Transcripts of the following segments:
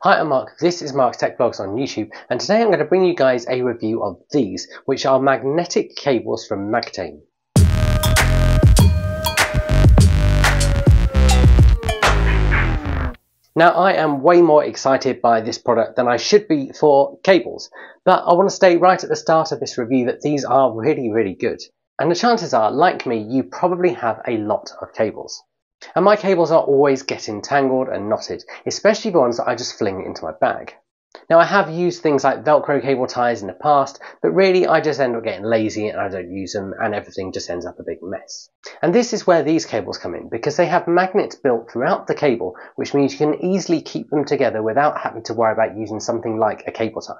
Hi, I'm Mark, this is Mark's Tech Vlogs on YouTube, and today I'm going to bring you guys a review of these, which are magnetic cables from Magtame. Now, I am way more excited by this product than I should be for cables, but I want to state right at the start of this review that these are really good. And the chances are, like me, you probably have a lot of cables. And my cables are always getting tangled and knotted, especially the ones that I just fling into my bag. Now, I have used things like Velcro cable ties in the past, but really I just end up getting lazy and I don't use them and everything just ends up a big mess. And this is where these cables come in, because they have magnets built throughout the cable, which means you can easily keep them together without having to worry about using something like a cable tie.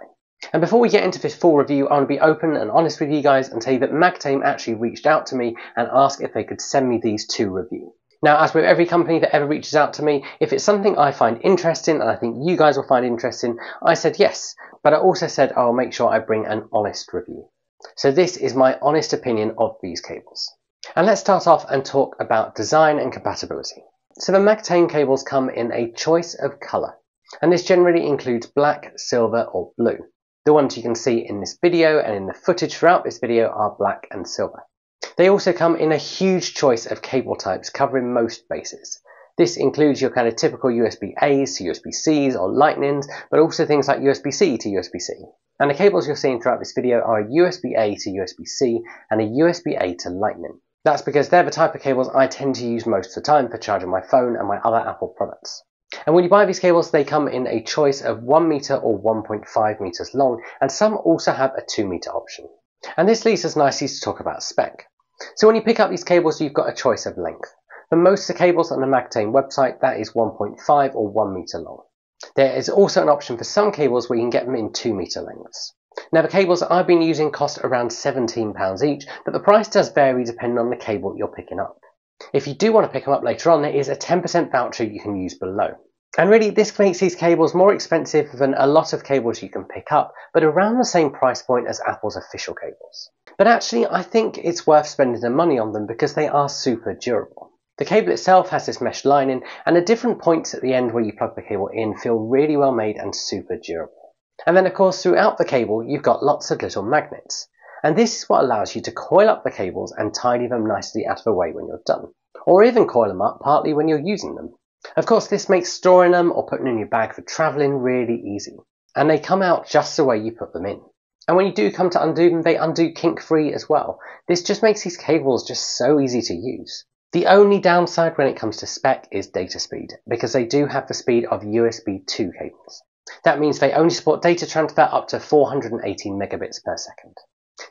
And before we get into this full review, I want to be open and honest with you guys and tell you that Magtame actually reached out to me and asked if they could send me these to review. Now, as with every company that ever reaches out to me, if it's something I find interesting and I think you guys will find interesting, I said yes, but I also said I'll make sure I bring an honest review. So this is my honest opinion of these cables. And let's start off and talk about design and compatibility. So the Magtame cables come in a choice of colour, and this generally includes black, silver or blue. The ones you can see in this video and in the footage throughout this video are black and silver. They also come in a huge choice of cable types covering most bases. This includes your kind of typical USB-A's to USB-C's or Lightnings, but also things like USB-C to USB-C. And the cables you're seeing throughout this video are a USB-A to USB-C and a USB-A to Lightning. That's because they're the type of cables I tend to use most of the time for charging my phone and my other Apple products. And when you buy these cables, they come in a choice of 1 meter or 1.5 meters long, and some also have a 2 meter option. And this leads us nicely to talk about spec. So when you pick up these cables, you've got a choice of length. For most of the cables on the Magtame website, that is 1.5 or 1 meter long. There is also an option for some cables where you can get them in 2 meter lengths. Now, the cables that I've been using cost around £17 each, but the price does vary depending on the cable you're picking up. If you do want to pick them up later on, there is a 10% voucher you can use below. And really, this makes these cables more expensive than a lot of cables you can pick up, but around the same price point as Apple's official cables. But actually, I think it's worth spending the money on them because they are super durable. The cable itself has this mesh lining, and the different points at the end where you plug the cable in feel really well made and super durable. And then of course, throughout the cable, you've got lots of little magnets. And this is what allows you to coil up the cables and tidy them nicely out of the way when you're done. Or even coil them up partly when you're using them. Of course, this makes storing them or putting them in your bag for travelling really easy. And they come out just the way you put them in. And when you do come to undo them, they undo kink-free as well. This just makes these cables just so easy to use. The only downside when it comes to spec is data speed, because they do have the speed of USB 2 cables. That means they only support data transfer up to 480 megabits per second.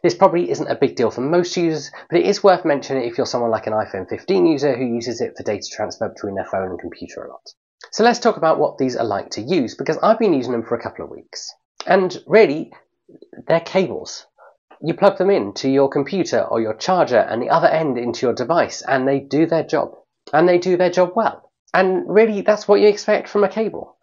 This probably isn't a big deal for most users, but it is worth mentioning if you're someone like an iPhone 15 user who uses it for data transfer between their phone and computer a lot. So let's talk about what these are like to use, because I've been using them for a couple of weeks. And really, they're cables. You plug them into your computer or your charger and the other end into your device, and they do their job. And they do their job well. And really, that's what you expect from a cable.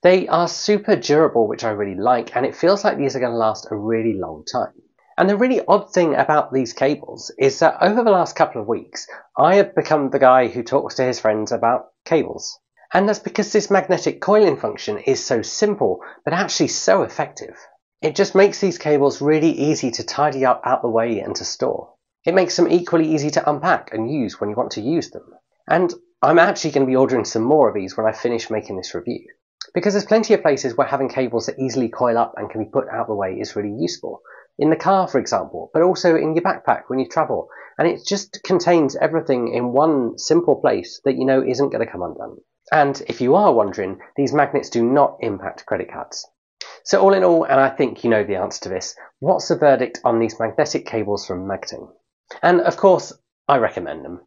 They are super durable, which I really like, and it feels like these are going to last a really long time. And the really odd thing about these cables is that over the last couple of weeks, I have become the guy who talks to his friends about cables. And that's because this magnetic coiling function is so simple, but actually so effective. It just makes these cables really easy to tidy up out the way and to store. It makes them equally easy to unpack and use when you want to use them. And I'm actually going to be ordering some more of these when I finish making this review. Because there's plenty of places where having cables that easily coil up and can be put out the way is really useful. In the car, for example, but also in your backpack when you travel. And it just contains everything in one simple place that you know isn't going to come undone. And if you are wondering, these magnets do not impact credit cards. So all in all, and I think you know the answer to this, what's the verdict on these magnetic cables from Magtame? And of course, I recommend them.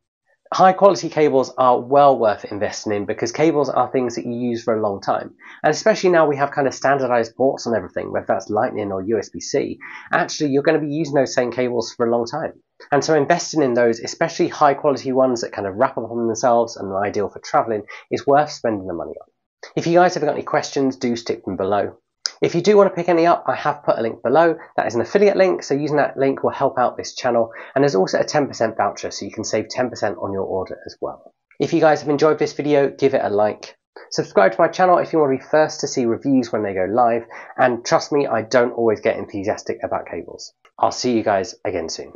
High quality cables are well worth investing in because cables are things that you use for a long time. And especially now we have kind of standardized ports on everything, whether that's Lightning or USB-C, actually you're going to be using those same cables for a long time. And so investing in those, especially high quality ones that kind of wrap up on themselves and are ideal for traveling, is worth spending the money on. If you guys have got any questions, do stick them below. If you do want to pick any up, I have put a link below. That is an affiliate link, so using that link will help out this channel. And there's also a 10% voucher, so you can save 10% on your order as well. If you guys have enjoyed this video, give it a like. Subscribe to my channel if you want to be first to see reviews when they go live, and trust me, I don't always get enthusiastic about cables. I'll see you guys again soon.